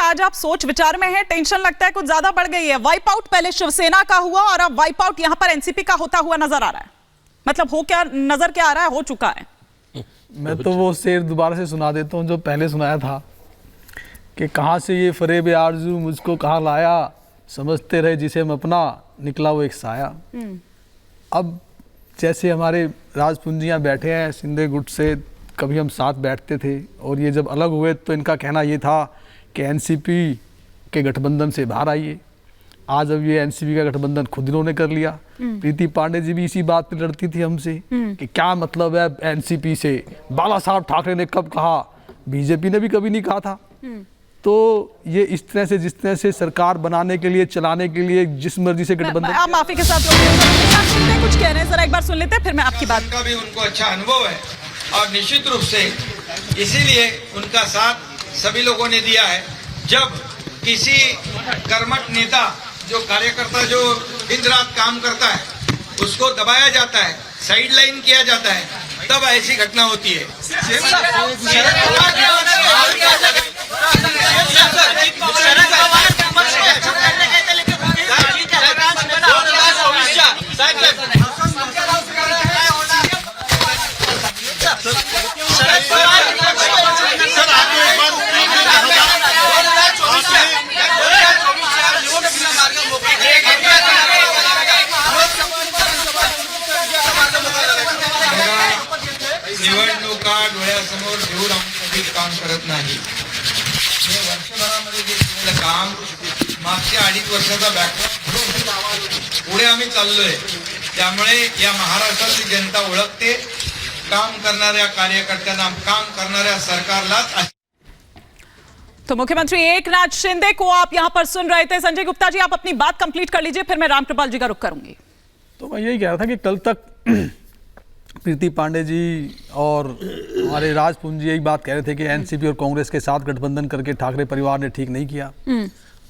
आज आप सोच विचार में हैं, टेंशन लगता है कुछ ज्यादा बढ़ गई है। वाइप आउट पहले शिवसेना का हुआ और अब वाइप आउट यहां पर एनसीपी का होता हुआ नजर आ रहा है। मतलब हो क्या नजर क्या आ रहा है, हो चुका है। मैं तो वो शेर दोबारा से सुना देता हूँ जो पहले सुनाया था कि कहाँ से ये फरेब आरज़ू मुझको कहाँ लाया, समझते रहे जिसे हम अपना, निकला वो एक साया। अब जैसे हमारे राजपूंजियाँ बैठे हैं शिंदे गुट से, कभी हम साथ बैठते थे और ये जब अलग हुए तो इनका कहना ये था कि एनसीपी के गठबंधन से बाहर आइए। आज अब ये एनसीपी का गठबंधन खुद इन्होंने कर लिया। प्रीति पांडे जी भी इसी बात पे लड़ती थी हमसे कि क्या मतलब है एनसीपी से। बाला साहब ठाकरे ने कब कहा, बीजेपी ने भी कभी नहीं कहा था। तो ये इस तरह से जिस तरह से सरकार बनाने के लिए, चलाने के लिए जिस मर्जी से गठबंधन। आप माफी के साथ कुछ कह रहे हैं, जरा एक बार सुन लेते हैं फिर मैं आपकी बात का भी उनको अच्छा अनुभव है और निश्चित रूप से इसीलिए उनका साथ सभी लोगों ने दिया है। जब किसी कर्मठ नेता, जो कार्यकर्ता जो दिन रात काम करता है, उसको दबाया जाता है, साइड लाइन किया जाता है, तब ऐसी घटना होती है। निवडणुका डोळ्यासमोर घेऊन आम्ही कधी काम करत नाही। हे वर्षभरामध्ये जे केलेलं काम, मागच्या 2.5 वर्षाचा बॅकग्राऊंड पुढे आम्ही चाललोय। त्यामुळे या महाराष्ट्राची जनता ओळखते, काम करणाऱ्या कार्यकर्त्यांना, काम करणाऱ्या सरकारला। तो मुख्यमंत्री एकनाथ शिंदे को आप यहां पर सुन रहे थे। संजय गुप्ता जी, आप अपनी बात कंप्लीट कर लीजिए, फिर मैं रामकृपाल जी का रुख करूंगी। तो मैं यही कह रहा था कि कल तक प्रीति पांडे जी और हमारे राजपूंजी यही बात कह रहे थे कि एनसीपी और कांग्रेस के साथ गठबंधन करके ठाकरे परिवार ने ठीक नहीं किया।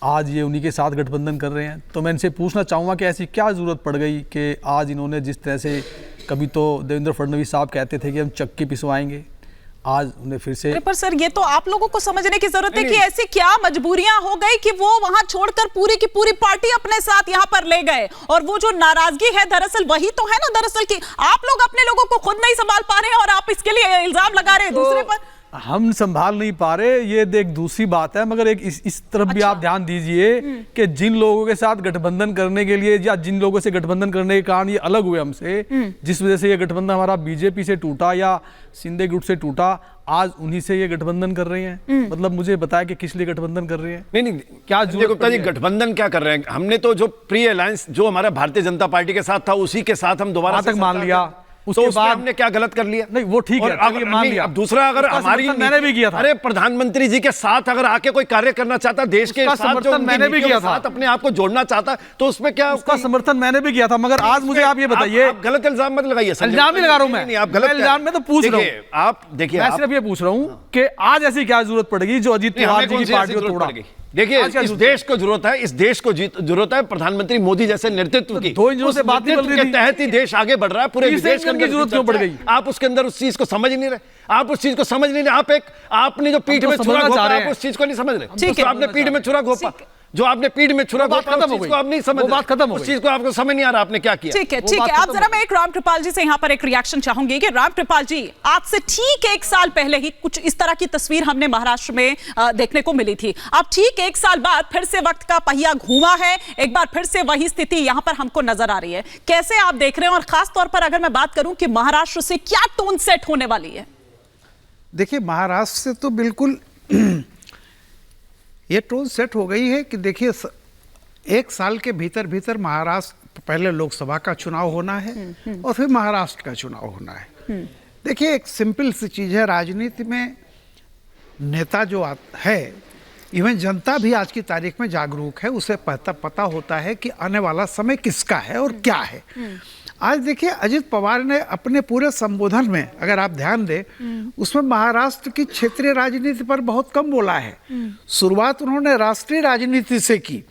आज ये उन्हीं के साथ गठबंधन कर रहे हैं। तो मैं इनसे पूछना चाहूँगा कि ऐसी क्या ज़रूरत पड़ गई कि आज इन्होंने जिस तरह से, कभी तो देवेंद्र फडणवीस साहब कहते थे कि हम चक्की पिसवाएंगे, आज उन्हें फिर से। पर सर ये तो आप लोगों को समझने की जरूरत है कि ऐसी क्या मजबूरियां हो गई कि वो वहां छोड़कर पूरी की पूरी पार्टी अपने साथ यहां पर ले गए। और वो जो नाराजगी है दरअसल वही तो है ना, दरअसल कि आप लोग अपने लोगों को खुद नहीं संभाल पा रहे हैं और आप इसके लिए इल्जाम लगा रहे हैं दूसरे पर। हम संभाल नहीं पा रहे, ये एक दूसरी बात है, मगर एक इस तरफ भी आप ध्यान दीजिए कि जिन लोगों के साथ गठबंधन करने के लिए या जिन लोगों से गठबंधन करने के कारण ये अलग हुए हमसे, जिस वजह से ये गठबंधन हमारा बीजेपी से टूटा या शिंदे गुट से टूटा, आज उन्हीं से ये गठबंधन कर रहे हैं। मतलब मुझे बताया कि किस लिए गठबंधन कर रहे हैं। नहीं, क्या गुप्ता जी गठबंधन क्या कर रहे हैं? हमने तो जो प्री अलायंस जो हमारा भारतीय जनता पार्टी के साथ था, उसी के साथ हम दोबारा तक मान लिया। उसके बाद हमने क्या गलत कर लिया? नहीं, वो ठीक है, चलिए मान लिया। अब दूसरा, अगर हमारी, मैंने भी किया था। अरे प्रधानमंत्री जी के साथ अगर आके कोई कार्य करना चाहता, देश के साथ जो मैंने भी किया था, अपने आप को जोड़ना चाहता, तो उसमें क्या, उसका समर्थन मैंने भी किया था। मगर आज मुझे आप ये बताइए, गलत इल्जाम मत लगाइए। इल्जाम नहीं लगा रहा हूं मैं, आप गलत इल्जाम में तो पूछ रहा हूं। आप देखिए, मैं सिर्फ ये पूछ रहा हूं कि आज ऐसी क्या जरूरत पड़ेगी जो अजीत पवार जी की पार्टी को तोड़ा। देखिए, इस देश को जरूरत है, इस देश को जरूरत है प्रधानमंत्री मोदी जैसे नेतृत्व की। 2 इंजनों से बात नहीं चल रही थी, तहत ही देश आगे बढ़ रहा है। पूरे देश के अंदर जरूरत क्यों पड़ गई? आप उसके अंदर उस चीज को समझ नहीं रहे, आप उस चीज को समझ नहीं रहे। आपने जो पीठ में छुरा घोंपा, आप उस चीज को नहीं समझ रहे। आपने पीठ में छुरा घोंपा, जो आपने पीठ में छुरा घोंपा, उस चीज को आप नहीं समझ रहे। बात खत्म हो गई, उस चीज को आपको समझ नहीं आ रहा आपने क्या किया। ठीक है, ठीक है। अब जरा मैं एक रामकृपाल जी से यहाँ पर एक रिएक्शन चाहूंगी कि रामकृपाल जी, आज से ठीक 1 साल पहले ही कुछ इस तरह की तस्वीर हमने महाराष्ट्र में देखने को मिली थी। अब ठीक 1 साल बाद फिर से वक्त का पहिया घूमा है, एक बार फिर से वही स्थिति यहाँ पर हमको नजर आ रही है। कैसे आप देख रहे हैं, और खास तौर पर अगर मैं बात करूं कि महाराष्ट्र से क्या टोन सेट होने वाली है? देखिए, महाराष्ट्र से तो बिल्कुल ये टोन सेट हो गई है कि देखिए 1 साल के भीतर भीतर महाराष्ट्र, पहले लोकसभा का चुनाव होना है और फिर महाराष्ट्र का चुनाव होना है। देखिए, एक सिंपल सी चीज है, राजनीति में नेता जो है, इवन जनता भी आज की तारीख में जागरूक है, उसे पता होता है कि आने वाला समय किसका है और क्या है। आज देखिए, अजित पवार ने अपने पूरे संबोधन में, अगर आप ध्यान दें, उसमें महाराष्ट्र की क्षेत्रीय राजनीति पर बहुत कम बोला है। शुरुआत उन्होंने राष्ट्रीय राजनीति से की